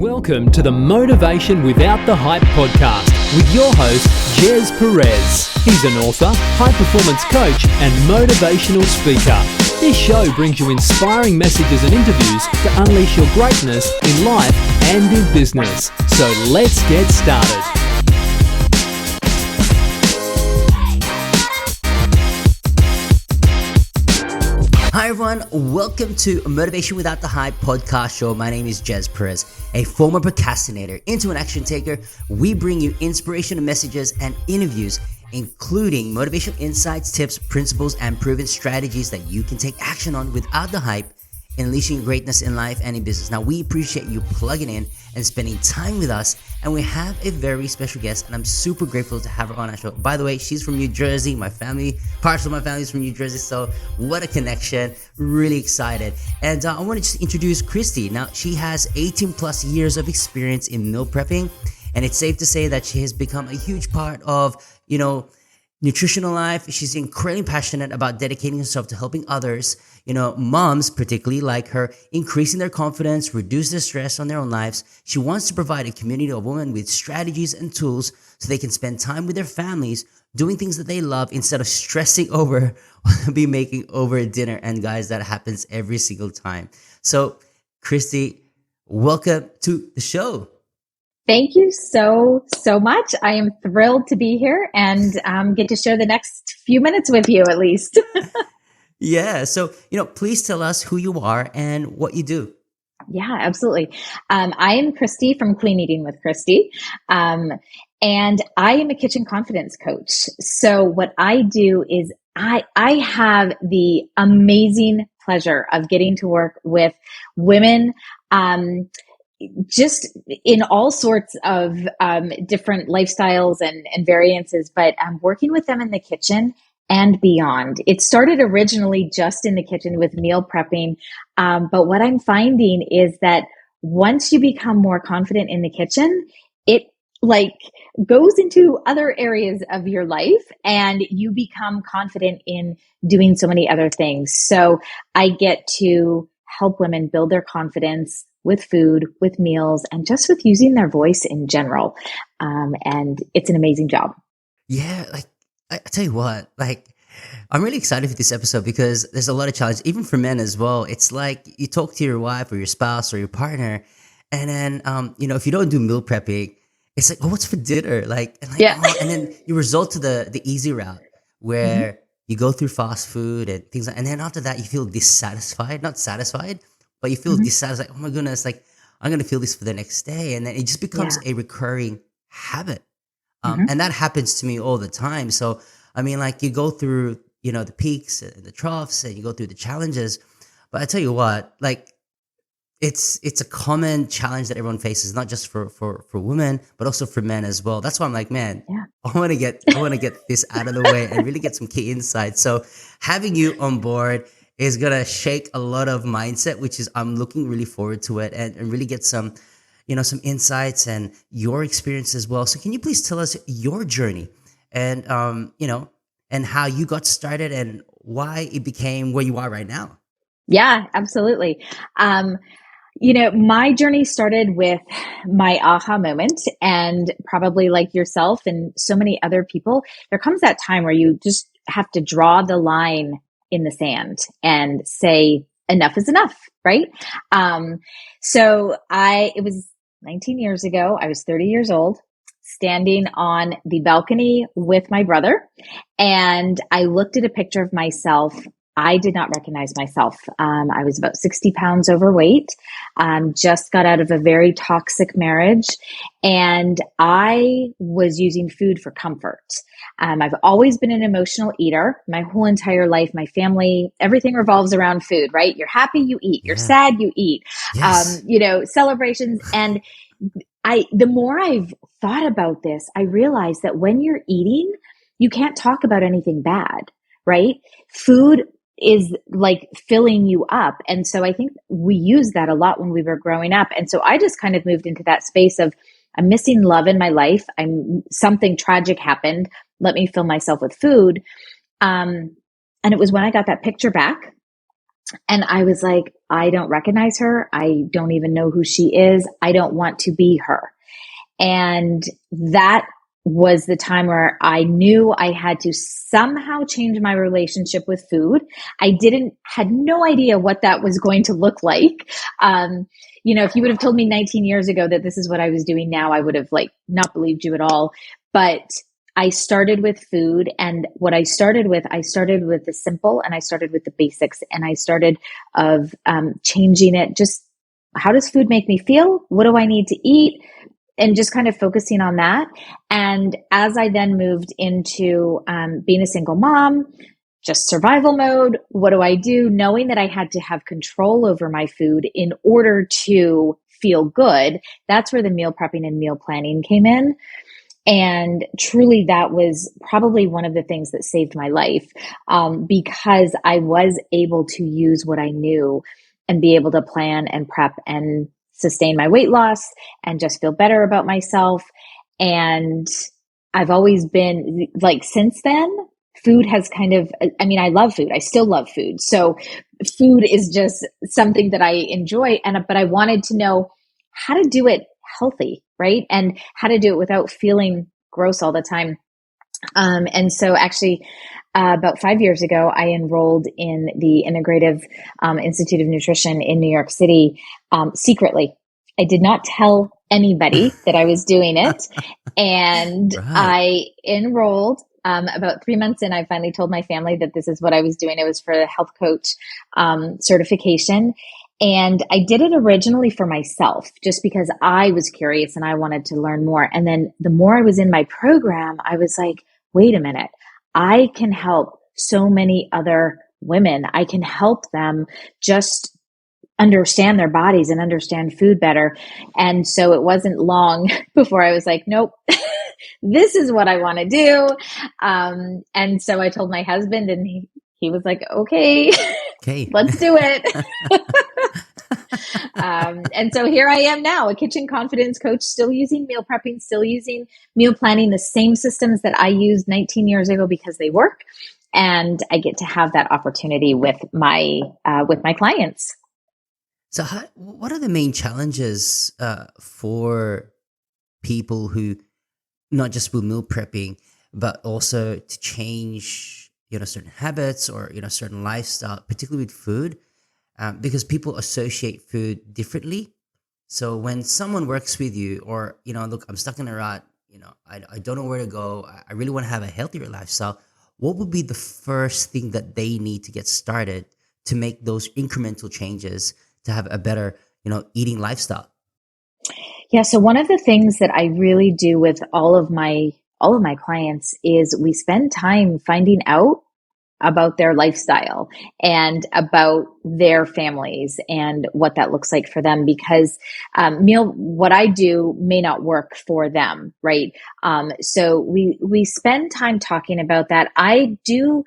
Welcome to the Motivation Without the Hype podcast with your host, Jez Perez. He's an author, high-performance coach, and motivational speaker. This show brings you inspiring messages and interviews to unleash your greatness in life and in business. So let's get started. Hi everyone, welcome to Motivation Without the Hype podcast show. My name is Jez Perez, a former procrastinator into an action taker. We bring you inspirational messages and interviews, including motivational insights, tips, principles, and proven strategies that you can take action on without the hype, unleashing greatness in life and in business. Now, we appreciate you plugging in and spending time with us, and we have a very special guest, and I'm super grateful to have her on our show. By the way, she's from New Jersey. Parts of my family is from New Jersey, so what a connection. Really excited. And I want to just introduce Kristy. Now, she has 18 plus years of experience in meal prepping, and it's safe to say that she has become a huge part of, nutritional life. She's incredibly passionate about dedicating herself to helping others, moms particularly like her, increasing their confidence, reduce their stress on their own lives. She wants to provide a community of women with strategies and tools so they can spend time with their families, doing things that they love instead of stressing over be making over dinner. And guys, that happens every single time. So Kristy, welcome to the show. Thank you so much. I am thrilled to be here and get to share the next few minutes with you at least. Yeah. So, please tell us who you are and what you do. Yeah, absolutely. I am Kristy from Clean Eating with Kristy. And I am a kitchen confidence coach. So what I do is I have the amazing pleasure of getting to work with women, just in all sorts of different lifestyles and variances, but I'm working with them in the kitchen and beyond. It started originally just in the kitchen with meal prepping, but what I'm finding is that once you become more confident in the kitchen, it goes into other areas of your life and you become confident in doing so many other things. So I get to help women build their confidence with food, with meals, and just with using their voice in general. And it's an amazing job. Yeah, I tell you what, I'm really excited for this episode because there's a lot of challenge, even for men as well. It's like you talk to your wife or your spouse or your partner, and then, if you don't do meal prepping, it's like, oh, what's for dinner? And then you resort to the easy route where you go through fast food and things and then after that, you feel dissatisfied, not satisfied, but you feel dissatisfied. Oh my goodness, I'm going to feel this for the next day. And then it just becomes a recurring habit. And that happens to me all the time. So, you go through, the peaks and the troughs and you go through the challenges. But I tell you what, it's a common challenge that everyone faces, not just for women, but also for men as well. That's why I'm like, man, I want to get this out of the way and really get some key insights. So having you on board is going to shake a lot of mindset, which is I'm looking really forward to it and really get some insights and your experience as well. So can you please tell us your journey and, and how you got started and why it became where you are right now? Yeah, absolutely. My journey started with my aha moment, and probably like yourself and so many other people, there comes that time where you just have to draw the line in the sand and say enough is enough, right? It was 19 years ago. I was 30 years old, standing on the balcony with my brother, and I looked at a picture of myself. I did not recognize myself. I was about 60 pounds overweight, just got out of a very toxic marriage, and I was using food for comfort. I've always been an emotional eater. My whole entire life, my family, everything revolves around food, right? You're happy, you eat. You're sad, you eat. Yes. Celebrations. And the more I've thought about this, I realized that when you're eating, you can't talk about anything bad, right? Food is like filling you up. And so I think we used that a lot when we were growing up. And so I just kind of moved into that space of I'm missing love in my life. Something tragic happened. Let me fill myself with food. And it was when I got that picture back and I was like, I don't recognize her. I don't even know who she is. I don't want to be her. And that was the time where I knew I had to somehow change my relationship with food. Had no idea what that was going to look like. If you would have told me 19 years ago that this is what I was doing now, I would have not believed you at all. But I started with food, and what I started with the simple, and I started with the basics, and I started of changing it. Just, how does food make me feel? What do I need to eat? And just kind of focusing on that. And as I then moved into being a single mom, just survival mode, what do I do? Knowing that I had to have control over my food in order to feel good, that's where the meal prepping and meal planning came in. And truly, that was probably one of the things that saved my life, because I was able to use what I knew and be able to plan and prep and sustain my weight loss and just feel better about myself. And I've always been since then, food has I love food. I still love food. So food is just something that I enjoy. But I wanted to know how to do it healthy, right? And how to do it without feeling gross all the time. And so actually, about 5 years ago, I enrolled in the Integrative Institute of Nutrition in New York City secretly. I did not tell anybody that I was doing it. And Right. I enrolled about 3 months in. I finally told my family that this is what I was doing. It was for the health coach certification. And I did it originally for myself, just because I was curious and I wanted to learn more. And then the more I was in my program, I was like, wait a minute, I can help so many other women. I can help them just understand their bodies and understand food better. And so it wasn't long before I was like, nope, this is what I want to do. And so I told my husband, and he was like, okay, let's do it. And so here I am now, a kitchen confidence coach, still using meal prepping, still using meal planning, the same systems that I used 19 years ago because they work. And I get to have that opportunity with my clients. So what are the main challenges for people who not just with meal prepping, but also to change, certain habits or, certain lifestyle, particularly with food? Because people associate food differently. So when someone works with you or, look, I'm stuck in a rut, I don't know where to go. I really want to have a healthier lifestyle. What would be the first thing that they need to get started to make those incremental changes to have a better, eating lifestyle? Yeah. So one of the things that I really do with all of my clients is we spend time finding out about their lifestyle and about their families and what that looks like for them, because what I do may not work for them, right? So we spend time talking about that. I do,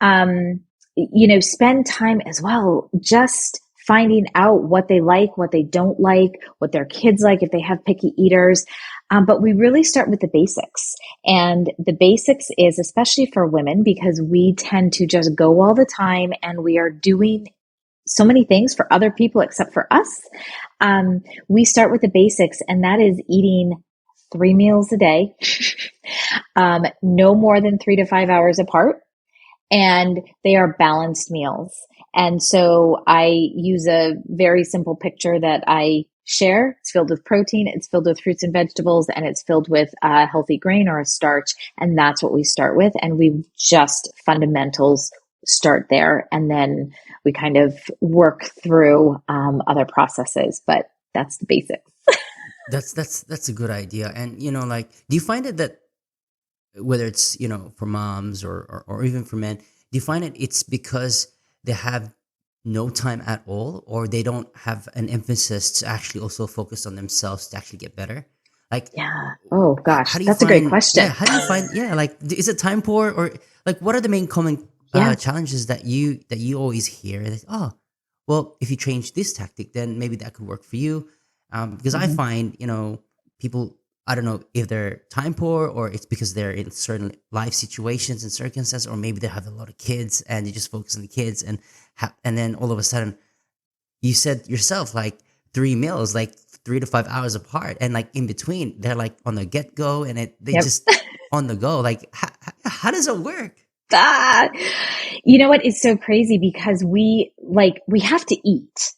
spend time as well just finding out what they like, what they don't like, what their kids like, if they have picky eaters. But we really start with the basics. And the basics is especially for women, because we tend to just go all the time and we are doing so many things for other people except for us. We start with the basics, and that is eating 3 meals a day, no more than 3 to 5 hours apart. And they are balanced meals. And so I use a very simple picture that I share. It's filled with protein, it's filled with fruits and vegetables, and it's filled with a healthy grain or a starch. And that's what we start with. And we just fundamentals start there. And then we kind of work through other processes, but that's the basics. That's a good idea. And, do you find it that whether it's, for moms or even for men, do you find it's because they have no time at all, or they don't have an emphasis to actually also focus on themselves to actually get better? Yeah. Oh gosh, how do you that's a great question. Yeah, how do you find? Yeah, is it time poor, or what are the main common challenges that you always hear? Oh, well, if you change this tactic, then maybe that could work for you. Because I find people, I don't know if they're time poor or it's because they're in certain life situations and circumstances, or maybe they have a lot of kids and they just focus on the kids, and then all of a sudden, you said yourself, like 3 meals, like 3 to 5 hours apart, and like in between, they're like on the get go, and they Yep. just on the go. Like, how does it work? Ah, you know what? It's so crazy because we have to eat.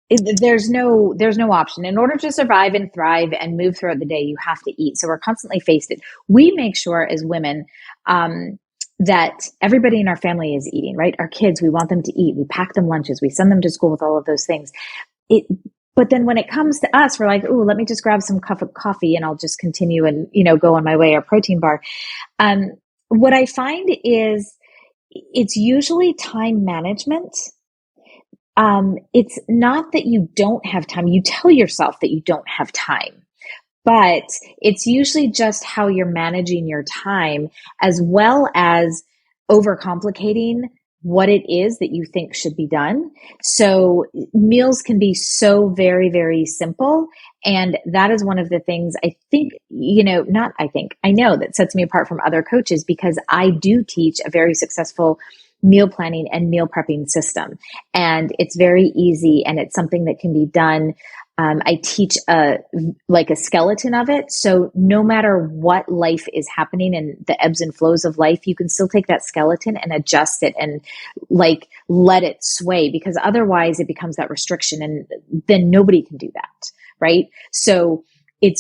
There's no option. In order to survive and thrive and move throughout the day, you have to eat. So we're constantly faced it. We make sure as women, that everybody in our family is eating, right? Our kids, we want them to eat. We pack them lunches. We send them to school with all of those things. But then when it comes to us, we're like, "Ooh, let me just grab some cup of coffee and I'll just continue and, go on my way, or protein bar." What I find is it's usually time management. It's not that you don't have time. You tell yourself that you don't have time, but it's usually just how you're managing your time, as well as overcomplicating what it is that you think should be done. So meals can be so very, very simple. And that is one of the things I think, not I think, I know that sets me apart from other coaches, because I do teach a very successful meal planning and meal prepping system. And it's very easy, and it's something that can be done. I teach a skeleton of it. So no matter what life is happening and the ebbs and flows of life, you can still take that skeleton and adjust it and let it sway, because otherwise it becomes that restriction, and then nobody can do that. Right. So it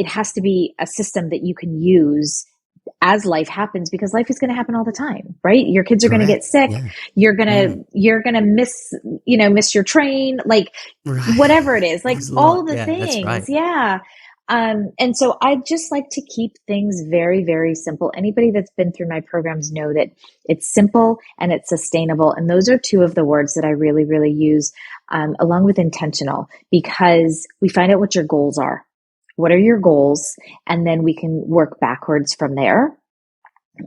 has to be a system that you can use as life happens, because life is going to happen all the time, right? Your kids are going to get sick. Yeah. You're going to miss your train, Right. whatever it is, all the Yeah, that's things. right. Yeah. And so I just like to keep things very, very simple. Anybody that's been through my programs know that it's simple and it's sustainable. And those are two of the words that I really, really use, along with intentional, because we find out what your goals are. What are your goals? And then we can work backwards from there,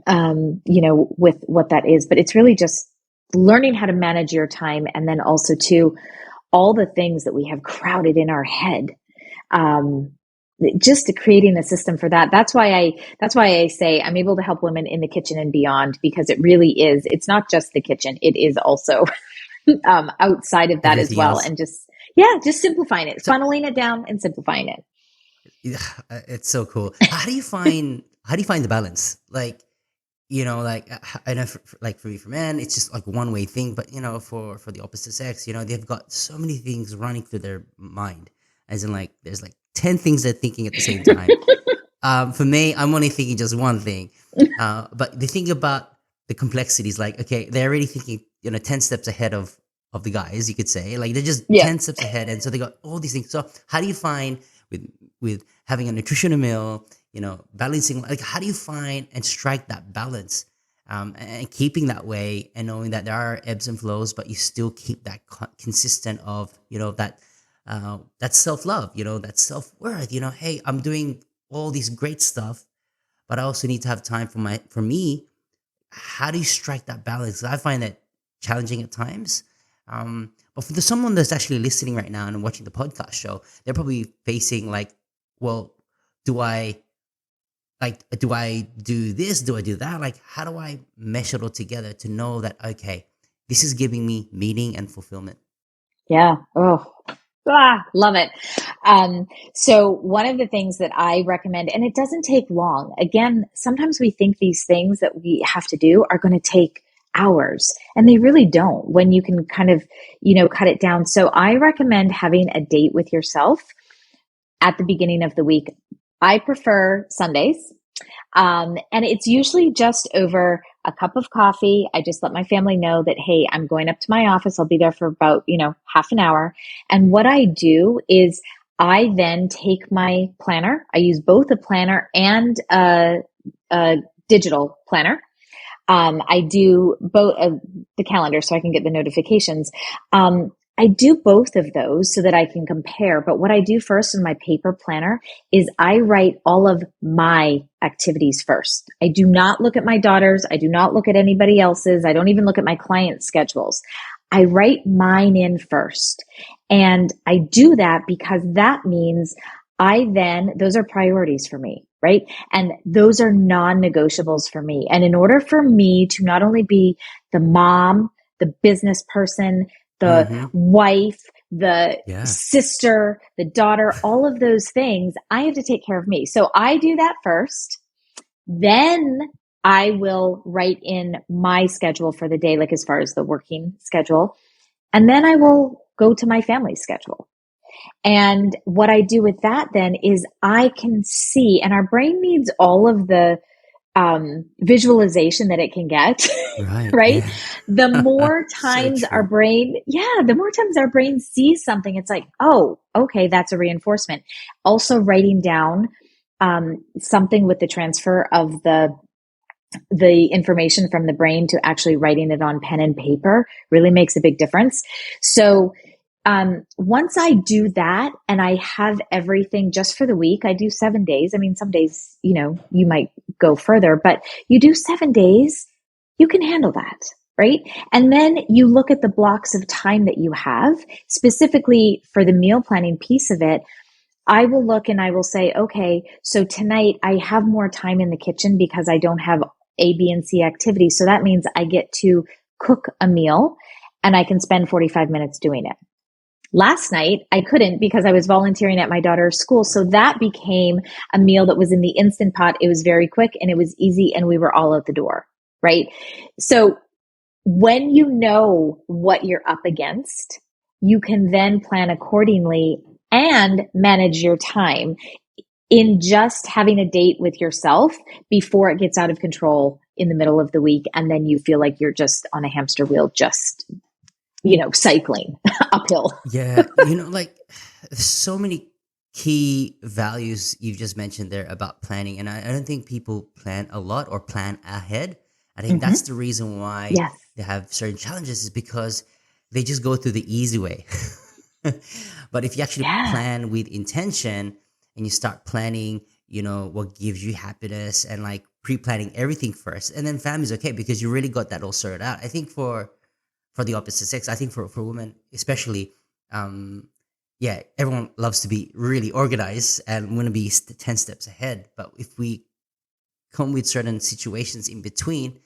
with what that is. But it's really just learning how to manage your time. And then also too, all the things that we have crowded in our head, just creating a system for that. That's why I say I'm able to help women in the kitchen and beyond, because it really is, it's not just the kitchen. It is also, outside of that as Everything well. else. And just simplifying it, So, funneling it down and simplifying it. yeah, it's so cool. How do you find the balance? Like, I know for men, it's just like one way thing, but for the opposite sex, they've got so many things running through their mind, as in like there's like 10 things they're thinking at the same time. For me, I'm only thinking just one thing, but they think about the complexities. Like, okay, they're already thinking 10 steps ahead of the guys, you could say. Like, they're just Yeah. 10 steps ahead, and so they got all these things. So how do you find with having a nutritional meal, balancing, like, how do you find and strike that balance, and keeping that way, and knowing that there are ebbs and flows, but you still keep that consistent of that self-love, that self-worth, hey, I'm doing all these great stuff, but I also need to have time for me. How do you strike that balance? I find that challenging at times. But for someone that's actually listening right now and watching the podcast show, they're probably facing like, well, do I do this? Do I do that? Like, how do I mesh it all together to know that, okay, this is giving me meaning and fulfillment? Yeah. Oh, love it. So one of the things that I recommend, and it doesn't take long. Again, sometimes we think these things that we have to do are going to take hours, and they really don't, when you can kind of, cut it down. So I recommend having a date with yourself at the beginning of the week. I prefer Sundays. And it's usually just over a cup of coffee. I just let my family know that, hey, I'm going up to my office. I'll be there for about, half an hour. And what I do is I then take my planner. I use both a planner and a digital planner. I do both the calendar so I can get the notifications. I do both of those so that I can compare. But what I do first in my paper planner is I write all of my activities first. I do not look at my daughter's. I do not look at anybody else's. I don't even look at my clients' schedules. I write mine in first. And I do that because that means those are priorities for me, right? And those are non-negotiables for me. And in order for me to not only be the mom, the business person, the Mm-hmm. wife, the Yeah. sister, the daughter, all of those things. I have to take care of me. So I do that first. Then I will write in my schedule for the day, like as far as the working schedule. And then I will go to my family schedule. And what I do with that then is I can see, and our brain needs all of the visualization that it can get, Right. right? Yeah. The more So times our true. brain, the more times our brain sees something, it's like, oh, okay, that's a reinforcement. Also, writing down something with the transfer of the information from the brain to actually writing it on pen and paper really makes a big difference. So once I do that and I have everything just for the week, I do 7 days. I mean, some days, you might go further, but you do 7 days, you can handle that, right? And then you look at the blocks of time that you have, specifically for the meal planning piece of it. I will look and I will say, okay, so tonight I have more time in the kitchen because I don't have A, B, and C activities. So that means I get to cook a meal and I can spend 45 minutes doing it. Last night, I couldn't because I was volunteering at my daughter's school. So that became a meal that was in the Instant Pot. It was very quick and it was easy and we were all out the door, right? So when you know what you're up against, you can then plan accordingly and manage your time in just having a date with yourself before it gets out of control in the middle of the week. And then you feel like you're just on a hamster wheel, just cycling uphill. Yeah. Like there's so many key values you've just mentioned there about planning. And I don't think people plan a lot or plan ahead. I think Mm-hmm. that's the reason why Yes. they have certain challenges is because they just go through the easy way. But if you actually Yeah. plan with intention and you start planning, what gives you happiness and like pre-planning everything first, and then family's okay because you really got that all sorted out. I think for the opposite sex, I think for women especially, everyone loves to be really organized and want to be 10 steps ahead. But if we come with certain situations in between,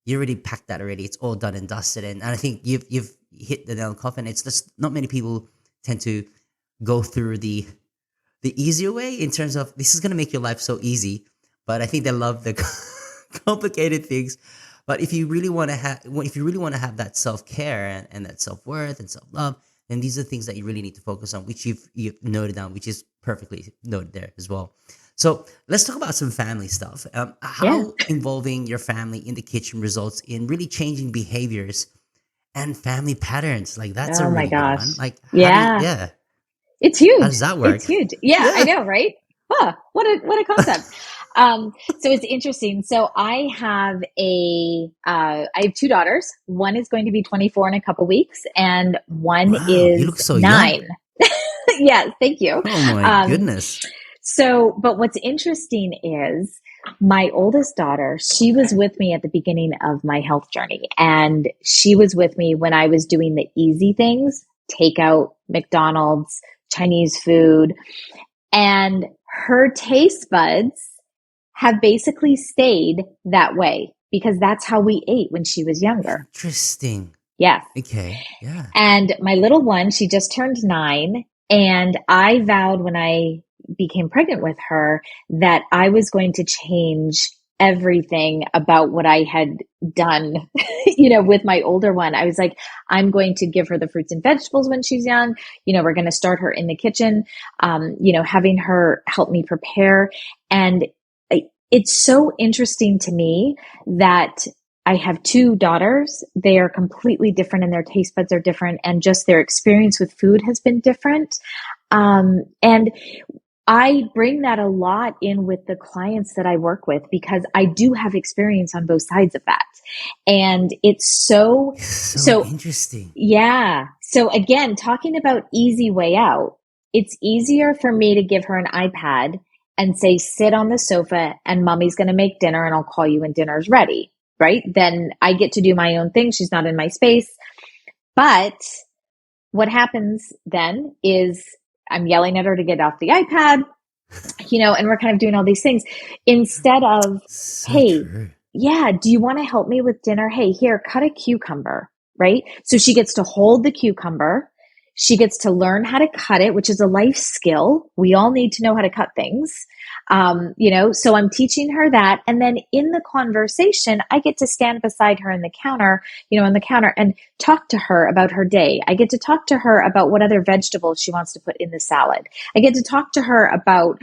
you already packed that already. It's all done and dusted. And I think you've hit the nail on the coffin. It's just not many people tend to go through the easier way in terms of this is gonna make your life so easy. But I think they love the complicated things. But if you really want to have that self care and that self worth and self love, then these are things that you really need to focus on, which you've noted down, which is perfectly noted there as well. So let's talk about some family stuff. Yeah. How involving your family in the kitchen results in really changing behaviors and family patterns. Like that's a Oh my really good gosh. one. Like Yeah. how It's huge. does that work? It's huge. Yeah, I Yeah. know, right? Huh, what a concept. So it's interesting. So I have two daughters. One is going to be 24 in a couple weeks, and one Wow, you look is so young. 9. Yes, thank you. Oh my Um, goodness. but what's interesting is my oldest daughter, she was with me at the beginning of my health journey, and she was with me when I was doing the easy things, takeout, McDonald's, Chinese food, and her taste buds have basically stayed that way because that's how we ate when she was younger. Interesting. Yes. Okay. Yeah. And my little one, she just turned 9. And I vowed when I became pregnant with her that I was going to change everything about what I had done, with my older one. I was like, I'm going to give her the fruits and vegetables when she's young. We're going to start her in the kitchen, having her help me prepare. And it's so interesting to me that I have 2 daughters. They are completely different and their taste buds are different, and just their experience with food has been different. And I bring that a lot in with the clients that I work with because I do have experience on both sides of that. And it's so Interesting. yeah. So again, talking about easy way out, it's easier for me to give her an iPad and say, sit on the sofa and mommy's going to make dinner and I'll call you when dinner's ready. Right? Then I get to do my own thing. She's not in my space. But what happens then is I'm yelling at her to get off the iPad, and we're kind of doing all these things instead of, So hey, true. yeah, do you want to help me with dinner? Hey, here, cut a cucumber. right? So she gets to hold the cucumber. She gets to learn how to cut it, which is a life skill. We all need to know how to cut things. So I'm teaching her that. And then in the conversation, I get to stand beside her on the counter, and talk to her about her day. I get to talk to her about what other vegetables she wants to put in the salad. I get to talk to her about,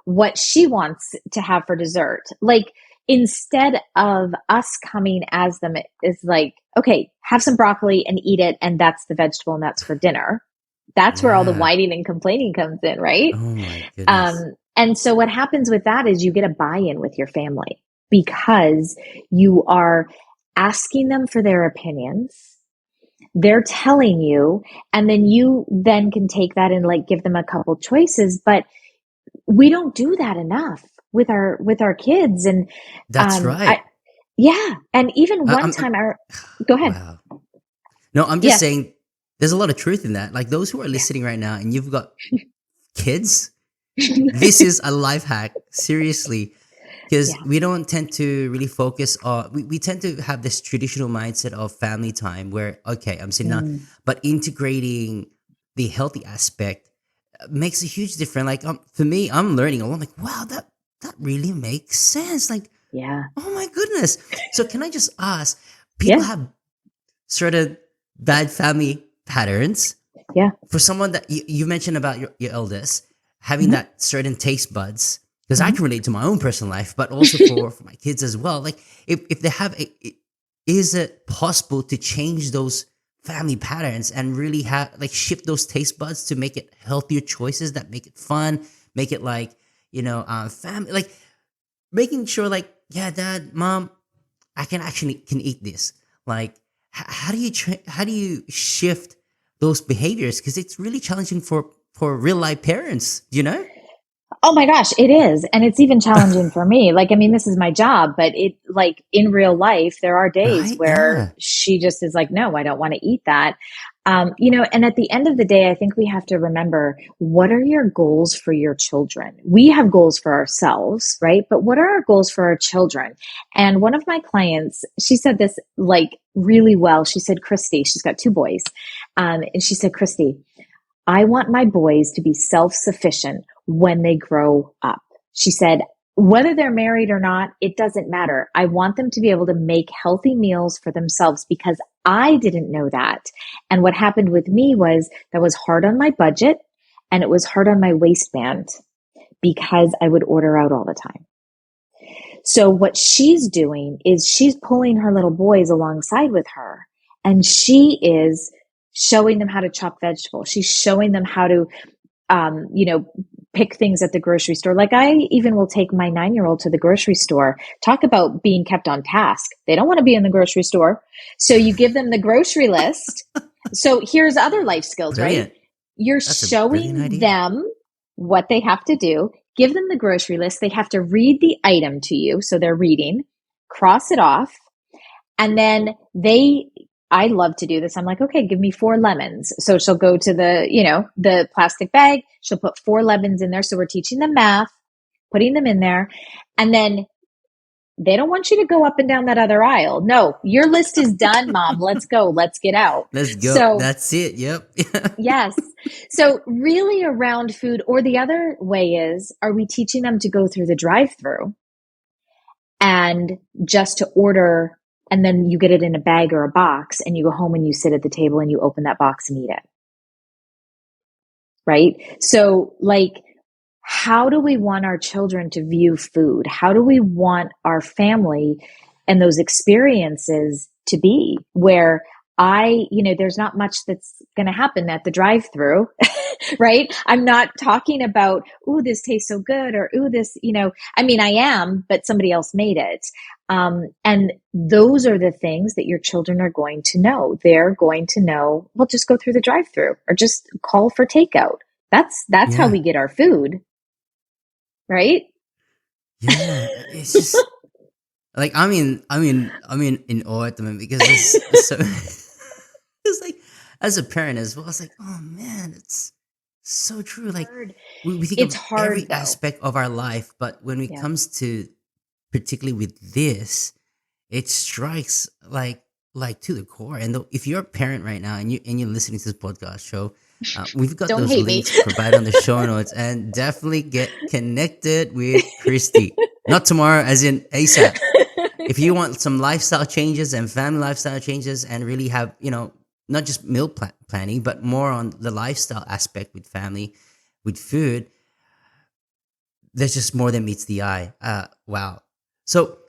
what she wants to have for dessert. Like, instead of us coming as them, it's like, okay, have some broccoli and eat it. And that's the vegetable and that's for dinner. That's where all the Yeah. whining and complaining comes in, right? Oh my goodness. And so what happens with that is you get a buy-in with your family because you are asking them for their opinions. They're telling you, and then you then can take that and like give them a couple choices. But we don't do that enough with our kids. And That's right. and even one I'm time go ahead. wow. No, I'm just Yeah. saying there's a lot of truth in that. Like those who are listening right now and you've got kids, this is a life hack, seriously. Because Yeah. we don't tend to really focus on, we tend to have this traditional mindset of family time where, okay, I'm sitting down, but integrating the healthy aspect makes a huge difference. Like for me, I'm learning a lot. I'm like, wow, that really makes sense. Like, Yeah. oh my goodness. So can I just ask, people Yeah. have sort of bad family patterns. Yeah. For someone that you mentioned about your eldest having that certain taste buds, because I can relate to my own personal life, but also for my kids as well. Like if they have is it possible to change those family patterns and really have like shift those taste buds to make it healthier choices that make it fun, make it like, family, like making sure like, yeah, dad, mom, I can eat this. Like, how do you shift those behaviors? Because it's really challenging for real life parents, Oh my gosh, it is. And it's even challenging for me. Like, I mean, this is my job, but it like in real life, there are days Right? where Yeah. she just is like, no, I don't want to eat that. And at the end of the day, I think we have to remember, what are your goals for your children? We have goals for ourselves, right? But what are our goals for our children? And one of my clients, she said this like really well. She said, Kristy, she's got two boys. And she said, Kristy, I want my boys to be self-sufficient when they grow up. She said, whether they're married or not, it doesn't matter. I want them to be able to make healthy meals for themselves because I didn't know that. And what happened with me was that was hard on my budget and it was hard on my waistband because I would order out all the time. So what she's doing is she's pulling her little boys alongside with her, and she is showing them how to chop vegetables. She's showing them how to, pick things at the grocery store. Like I even will take my 9-year-old to the grocery store. Talk about being kept on task. They don't want to be in the grocery store. So you give them the grocery list. So here's other life skills, right? Brilliant. You're That's a brilliant showing idea. them what they have to do. Give them the grocery list. They have to read the item to you. So they're reading, cross it off. And then I love to do this. I'm like, okay, give me 4 lemons. So she'll go to the plastic bag. She'll put 4 lemons in there. So we're teaching them math, putting them in there. And then they don't want you to go up and down that other aisle. No, your list is done, mom. Let's go. Let's get out. Let's go. So That's it. Yep. yes. So really around food, or the other way is, are we teaching them to go through the drive-through and just to order, and then you get it in a bag or a box and you go home and you sit at the table and you open that box and eat it. Right? So like, how do we want our children to view food? How do we want our family and those experiences to be where there's not much that's going to happen at the drive-through, right? I'm not talking about, ooh, this tastes so good, or ooh, this, I mean, I am, but somebody else made it. And those are the things that your children are going to know. They're going to know, well, just go through the drive-through or just call for takeout. That's how we get our food. Right? Yeah. It's just like, I'm in awe at the moment because it's so, it's like, as a parent as well, it's like, oh man, it's so true. Like we think It's of hard, every though. aspect of our life, but when it comes to particularly with this, it strikes like like to the core. And if you're a parent right now and you're listening to this podcast show, we've got Don't those hate me. links provided on the show notes, and definitely get connected with Kristy. Not tomorrow, as in ASAP. If you want some lifestyle changes and family lifestyle changes, and really have, not just meal planning, but more on the lifestyle aspect with family, with food, there's just more than meets the eye. Wow. So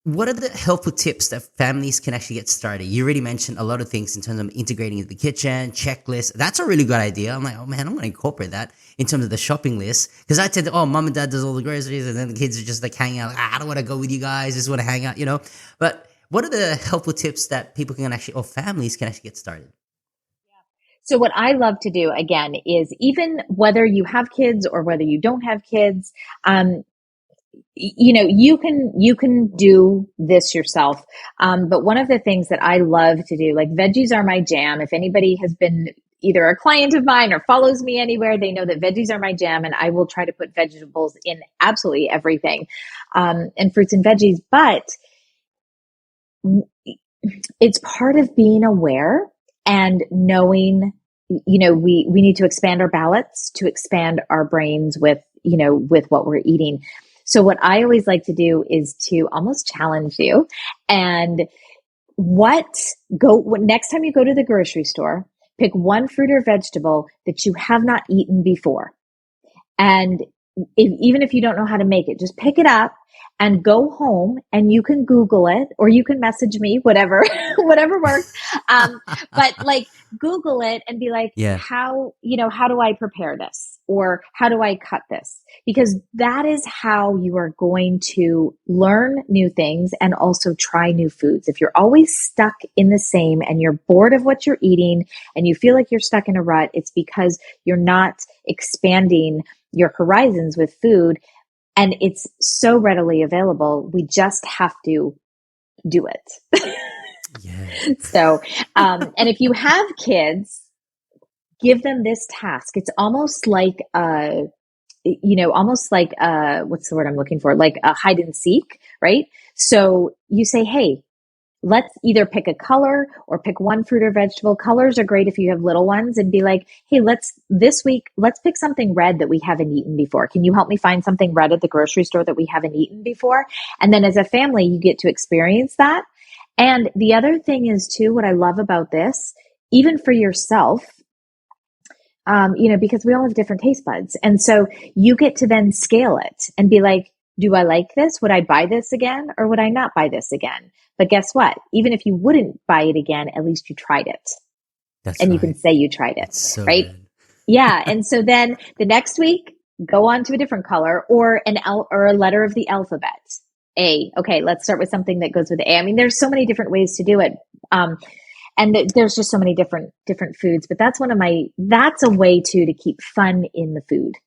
what are the helpful tips that families can actually get started? You already mentioned a lot of things in terms of integrating into the kitchen, checklist. That's a really good idea. I'm like, oh man, I'm going to incorporate that in terms of the shopping list. Because I tend to, mom and dad does all the groceries, and then the kids are just like hanging out. Like, I don't want to go with you guys. Just want to hang out, But what are the helpful tips that people can actually, or families can actually get started? So what I love to do, again, is even whether you have kids or whether you don't have kids, you can do this yourself. But one of the things that I love to do, like veggies are my jam. If anybody has been either a client of mine or follows me anywhere, they know that veggies are my jam, and I will try to put vegetables in absolutely everything, and fruits and veggies. But it's part of being aware and knowing, we need to expand our palates, to expand our brains with what we're eating. So what I always like to do is to almost challenge you, and next time you go to the grocery store, pick one fruit or vegetable that you have not eaten before. And even if you don't know how to make it, just pick it up and go home, and you can Google it, or you can message me, whatever works. But like Google it and be like, how do I prepare this? Or how do I cut this? Because that is how you are going to learn new things and also try new foods. If you're always stuck in the same and you're bored of what you're eating and you feel like you're stuck in a rut, it's because you're not expanding your horizons with food. And it's so readily available. We just have to do it. Yeah. So, and if you have kids, give them this task. It's almost like, what's the word I'm looking for? Like a hide and seek, right? So you say, hey, let's either pick a color or pick one fruit or vegetable. Colors are great if you have little ones, and be like, hey, this week, let's pick something red that we haven't eaten before. Can you help me find something red at the grocery store that we haven't eaten before? And then as a family, you get to experience that. And the other thing is too, what I love about this, even for yourself, because we all have different taste buds. And so you get to then scale it and be like, do I like this? Would I buy this again, or would I not buy this again? But guess what? Even if you wouldn't buy it again, at least you tried it. That's and right. You can say you tried it, so right? Good. Yeah. And so then the next week, go on to a different color or or a letter of the alphabet. A. Okay, let's start with something that goes with A. I mean, there's so many different ways to do it. And there's just so many different foods, but that's that's a way to keep fun in the food.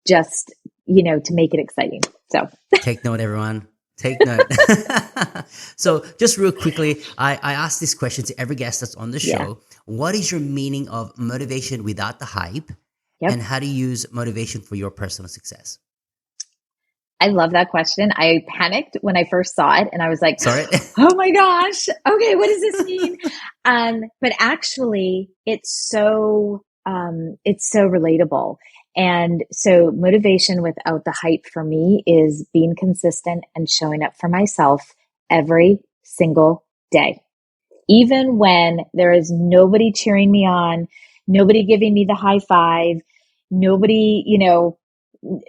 Just, to make it exciting. So take note, everyone. Take note. So just real quickly, I ask this question to every guest that's on the show. Yeah. What is your meaning of motivation without the hype? Yep. And how do you use motivation for your personal success? I love that question. I panicked when I first saw it, and I was like, sorry. Oh my gosh. Okay. What does this mean? But actually it's so relatable. And so motivation without the hype for me is being consistent and showing up for myself every single day. Even when there is nobody cheering me on, nobody giving me the high five, nobody,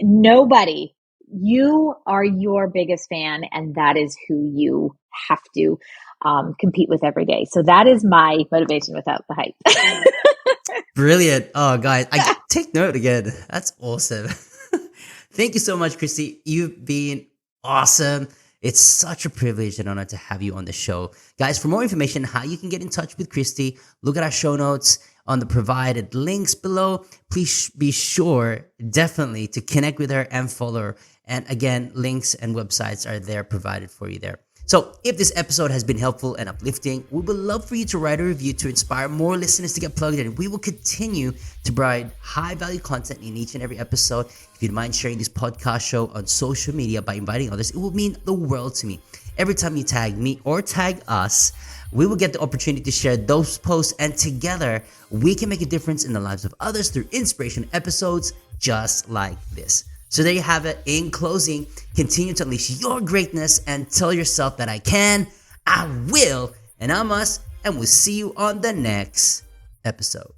nobody. You are your biggest fan, and that is who you have to compete with every day. So that is my motivation without the hype. Brilliant. Oh, guys, I take note again. That's awesome. Thank you so much, Kristy. You've been awesome. It's such a privilege and honor to have you on the show. Guys, for more information, how you can get in touch with Kristy, look at our show notes on the provided links below. Please be sure, definitely, to connect with her and follow her. And again, links and websites are there provided for you there. So if this episode has been helpful and uplifting, we would love for you to write a review to inspire more listeners to get plugged in. We will continue to provide high value content in each and every episode. If you'd mind sharing this podcast show on social media by inviting others, it will mean the world to me. Every time you tag me or tag us, we will get the opportunity to share those posts, and together we can make a difference in the lives of others through inspirational episodes just like this. So there you have it. In closing, continue to unleash your greatness and tell yourself that I can, I will, and I must, and we'll see you on the next episode.